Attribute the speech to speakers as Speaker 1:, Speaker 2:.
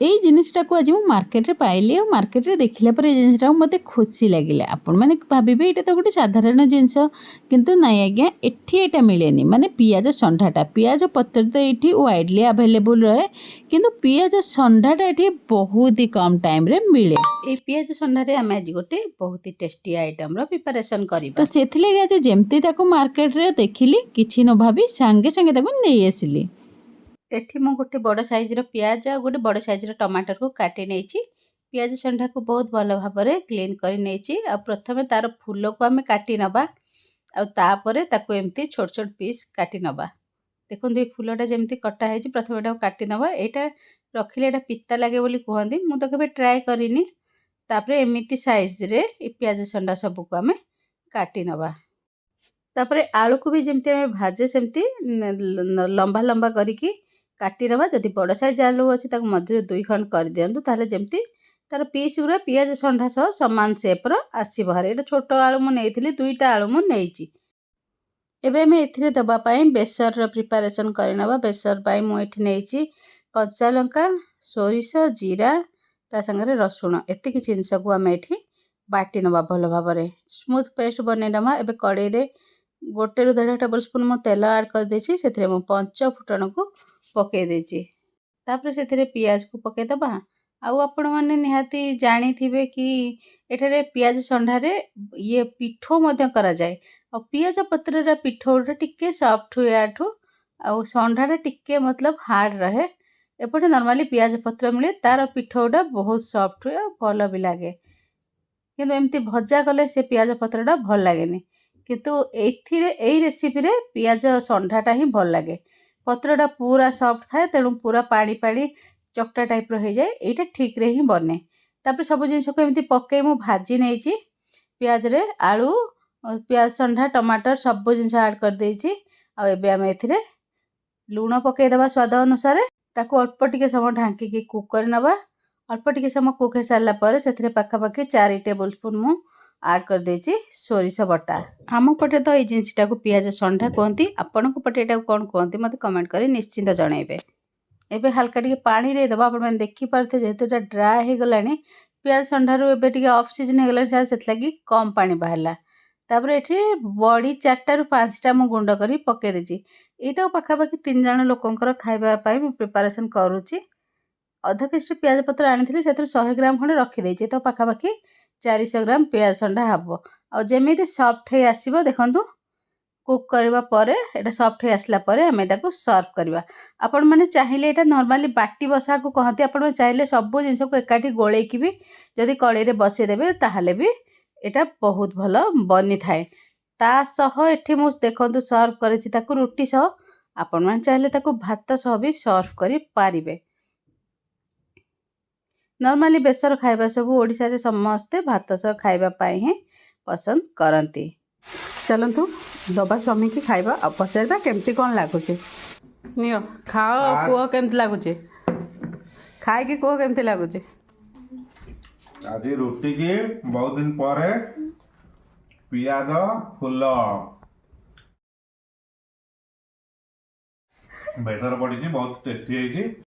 Speaker 1: ଏଇ ଜିନିଷଟାକୁ ଆଜି ମୁଁ ମାର୍କେଟରେ ପାଇଲି ଆଉ ମାର୍କେଟରେ ଦେଖିଲା ପରେ ଏଇ ଜିନିଷଟାକୁ ମୋତେ ଖୁସି ଲାଗିଲା। ଆପଣମାନେ ଭାବିବେ ଏଇଟା ତ ଗୋଟେ ସାଧାରଣ ଜିନିଷ, କିନ୍ତୁ ନାଇଁ ଆଜ୍ଞା, ଏଠି ଏଇଟା ମିଳେନି। ମାନେ ପିଆଜ ଷଣ୍ଢାଟା, ପିଆଜ ପତ୍ର ତ ଏଇଠି ୱାଇଡ଼ଲି ଆଭେଲେବୁଲ୍ ରହେ, କିନ୍ତୁ ପିଆଜ ଷଣ୍ଢାଟା ଏଠି ବହୁତ ହି କମ୍ ଟାଇମ୍ରେ ମିଳେ। ଏଇ ପିଆଜ ଷଣ୍ଢାରେ ଆମେ ଆଜି ଗୋଟେ ବହୁତ ହି ଟେଷ୍ଟି ଆଇଟମ୍ର ପ୍ରିପାରେସନ୍ କରିବା। ତ ସେଥିଲାଗି ଆଜି ଯେମିତି ତାକୁ ମାର୍କେଟରେ ଦେଖିଲି, କିଛି ନ ଭାବି ସାଙ୍ଗେ ସାଙ୍ଗେ ତାକୁ ନେଇ ଆସିଲି। ଏଠି ମୁଁ ଗୋଟେ ବଡ଼ ସାଇଜ୍ର ପିଆଜ ଆଉ ଗୋଟେ ବଡ଼ ସାଇଜ୍ର ଟମାଟରକୁ କାଟି ନେଇଛି। ପିଆଜ ଷଣ୍ଢାକୁ ବହୁତ ଭଲ ଭାବରେ କ୍ଲିନ୍ କରି ନେଇଛି। ଆଉ ପ୍ରଥମେ ତାର ଫୁଲକୁ ଆମେ କାଟି ନେବା, ଆଉ ତାପରେ ତାକୁ ଏମିତି ଛୋଟ ଛୋଟ ପିସ୍ କାଟି ନେବା। ଦେଖନ୍ତୁ ଏଇ ଫୁଲଟା ଯେମିତି କଟା ହେଇଛି, ପ୍ରଥମେ ଏଟାକୁ କାଟି ନେବା। ଏଇଟା ରଖିଲେ ଏଇଟା ପିତା ଲାଗେ ବୋଲି କୁହନ୍ତି, ମୁଁ ତ କେବେ ଟ୍ରାଏ କରିନି। ତାପରେ ଏମିତି ସାଇଜ୍ରେ ଏ ପିଆଜ ଷଣ୍ଢା ସବୁକୁ ଆମେ କାଟି ନେବା। ତାପରେ ଆଳୁକୁ ବି ଯେମିତି ଆମେ ଭାଜେ ସେମିତି ଲମ୍ବା ଲମ୍ବା କରିକି କାଟି ନେବା। ଯଦି ବଡ଼ ସାଇଜ୍ ଆଳୁ ଅଛି ତାକୁ ମଝିରେ 2 ଖଣ୍ଡ କରିଦିଅନ୍ତୁ, ତାହେଲେ ଯେମିତି ତାର ପିସ୍ ଗୁଡ଼ା ପିଆଜ ଷଣ୍ଢା ସହ ସମାନ ସେପ୍ର ଆସିବ ହାରି। ଏଇଟା ଛୋଟ ଆଳୁ ମୁଁ ନେଇଥିଲି, 2ଟା ଆଳୁ ମୁଁ ନେଇଛି। ଏବେ ଆମେ ଏଥିରେ ଦେବା ପାଇଁ ବେସରର ପ୍ରିପାରେସନ୍ କରିନେବା। ବେସର ପାଇଁ ମୁଁ ଏଠି ନେଇଛି କଞ୍ଚା ଲଙ୍କା, ସୋରିଷ, ଜିରା, ତା ସାଙ୍ଗରେ ରସୁଣ। ଏତିକି ଜିନିଷକୁ ଆମେ ଏଠି ବାଟି ନେବା ଭଲ ଭାବରେ, ସ୍ମୁଥ୍ ପେଷ୍ଟ ବନେଇ ନେବା। ଏବେ କଡ଼େଇରେ 1ରୁ 1.5 ଟେବୁଲ୍ ସ୍ପୁନ୍ ମୁଁ ତେଲ ଆଡ଼୍ କରିଦେଇଛି। ସେଥିରେ ମୁଁ 5 ଫୁଟଣକୁ ପକାଇ ଦେଇଛି। ତାପରେ ସେଥିରେ ପିଆଜକୁ ପକାଇଦେବା। ଆଉ ଆପଣମାନେ ନିହାତି ଜାଣିଥିବେ କି ଏଠାରେ ପିଆଜ ଷଣ୍ଢାରେ ପିଠଉ ମଧ୍ୟ କରାଯାଏ। ଆଉ ପିଆଜ ପତ୍ରର ପିଠଉଟା ଟିକେ ସଫ୍ଟ ହୁଏ ଆଠୁ, ଆଉ ଷଣ୍ଢାଟା ଟିକେ ମତଲବ ହାର୍ଡ଼ ରହେ। ଏପଟେ ନର୍ମାଲି ପିଆଜ ପତ୍ର ମିଳେ, ତାର ପିଠଉଟା ବହୁତ ସଫ୍ଟ ହୁଏ ଆଉ ଭଲ ବି ଲାଗେ। କିନ୍ତୁ ଏମିତି ଭଜା କଲେ ସେ ପିଆଜ ପତ୍ରଟା ଭଲ ଲାଗେନି, କିନ୍ତୁ ଏଇ ରେସିପିରେ ପିଆଜ ଷଣ୍ଢାଟା ହିଁ ଭଲ ଲାଗେ। ପତ୍ରଟା ପୁରା ସଫ୍ଟ ଥାଏ, ତେଣୁ ପୁରା ପାଣି ପାଣି ଚକଟା ଟାଇପ୍ର ହେଇଯାଏ। ଏଇଟା ଠିକ୍ରେ ହିଁ ବନେ। ତାପରେ ସବୁ ଜିନିଷକୁ ଏମିତି ପକାଇ ମୁଁ ଭାଜି ନେଇଛି। ପିଆଜରେ ଆଳୁ, ପିଆଜ ଷଣ୍ଢା, ଟମାଟର ସବୁ ଜିନିଷ ଆଡ଼୍ କରିଦେଇଛି। ଆଉ ଏବେ ଆମେ ଏଥିରେ ଲୁଣ ପକାଇଦେବା ସ୍ୱାଦ ଅନୁସାରେ। ତାକୁ ଅଳ୍ପ ଟିକେ ସମୟ ଢାଙ୍କିକି କୁକ୍ କରିନେବା। ଅଳ୍ପ ଟିକେ ସମୟ କୁକ୍ ହେଇସାରିଲା ପରେ ସେଥିରେ ପାଖାପାଖି 4 ଟେବୁଲ୍ ସ୍ପୁନ୍ ମୁଁ ଆଡ଼୍ କରିଦେଇଛି ସୋରିଷ ବଟା। ଆମ ପଟେ ତ ଏଇ ଜିନିଷଟାକୁ ପିଆଜ ଷଣ୍ଢା କୁହନ୍ତି, ଆପଣଙ୍କ ପଟେ ଏଟାକୁ କ'ଣ କୁହନ୍ତି ମୋତେ କମେଣ୍ଟ କରି ନିଶ୍ଚିନ୍ତ ଜଣାଇବେ। ଏବେ ହାଲକା ଟିକେ ପାଣି ଦେଇଦେବା। ଆପଣମାନେ ଦେଖିପାରୁଥିବେ ଯେହେତୁ ଏଟା ଡ୍ରାଏ ହେଇଗଲାଣି, ପିଆଜ ଷଣ୍ଢାରୁ ଏବେ ଟିକେ ଅଫ୍ ସିଜନ୍ ହେଇଗଲାଣି, ସେଥିଲାଗି କମ୍ ପାଣି ବାହାରିଲା। ତାପରେ ଏଠି ବଡ଼ି 4ରୁ 5ଟା ମୁଁ ଗୁଣ୍ଡ କରି ପକାଇ ଦେଇଛି। ଏଇଟାକୁ ପାଖାପାଖି 3 ଜଣ ଲୋକଙ୍କର ଖାଇବା ପାଇଁ ମୁଁ ପ୍ରିପାରେସନ୍ କରୁଛି। ଅଧ କେଜି ପିଆଜ ପତ୍ର ଆଣିଥିଲି, ସେଥିରୁ 100 ଗ୍ରାମ ଖଣ୍ଡେ ରଖିଦେଇଛି। ତ ପାଖାପାଖି 400 ଗ୍ରାମ ପିଆଜ ଷଣ୍ଢା ହେବ। ଆଉ ଯେମିତି ସଫ୍ଟ ହେଇ ଆସିବ ଦେଖନ୍ତୁ, କୁକ୍ କରିବା ପରେ ଏଇଟା ସଫ୍ଟ ହେଇ ଆସିଲା ପରେ ଆମେ ତାକୁ ସର୍ଭ କରିବା। ଆପଣମାନେ ଚାହିଁଲେ ଏଇଟା ନର୍ମାଲି ବାଟି ବସାକୁ କହନ୍ତି, ଆପଣମାନେ ଚାହିଁଲେ ସବୁ ଜିନିଷକୁ ଏକାଠି ଗୋଳେଇକି ବି ଯଦି କଡ଼େଇରେ ବସେଇଦେବେ ତାହେଲେ ବି ଏଇଟା ବହୁତ ଭଲ ବନିଥାଏ। ତା ସହ ଏଠି ମୁଁ ଦେଖନ୍ତୁ ସର୍ଭ କରିଛି ତାକୁ ରୁଟି ସହ। ଆପଣମାନେ ଚାହିଁଲେ ତାକୁ ଭାତ ସହ ବି ସର୍ଭ କରିପାରିବେ। ନର୍ମାଲି ବେସର ଖାଇବା ସବୁ ଓଡ଼ିଶାରେ ସମସ୍ତେ ଭାତ ସହ ଖାଇବା ପାଇଁ ହିଁ ପସନ୍ଦ କରନ୍ତି। ଚାଲନ୍ତୁ ଦବା ସ୍ୱାମୀକି ଖାଇବା ଆଉ ପଚାରିବା କେମିତି କ'ଣ ଲାଗୁଛି। ନିଅ ଖାଅ, କୁହ କେମିତି ଲାଗୁଛି, ଖାଇକି କୁହ କେମିତି ଲାଗୁଛି।
Speaker 2: ଆଜି ରୁଟି କି ବହୁତ ଦିନ ପରେ ପିଆଜ ଫୁଲ ବେସର ପଡ଼ିଛି, ବହୁତ ଟେଷ୍ଟି ହେଇଛି।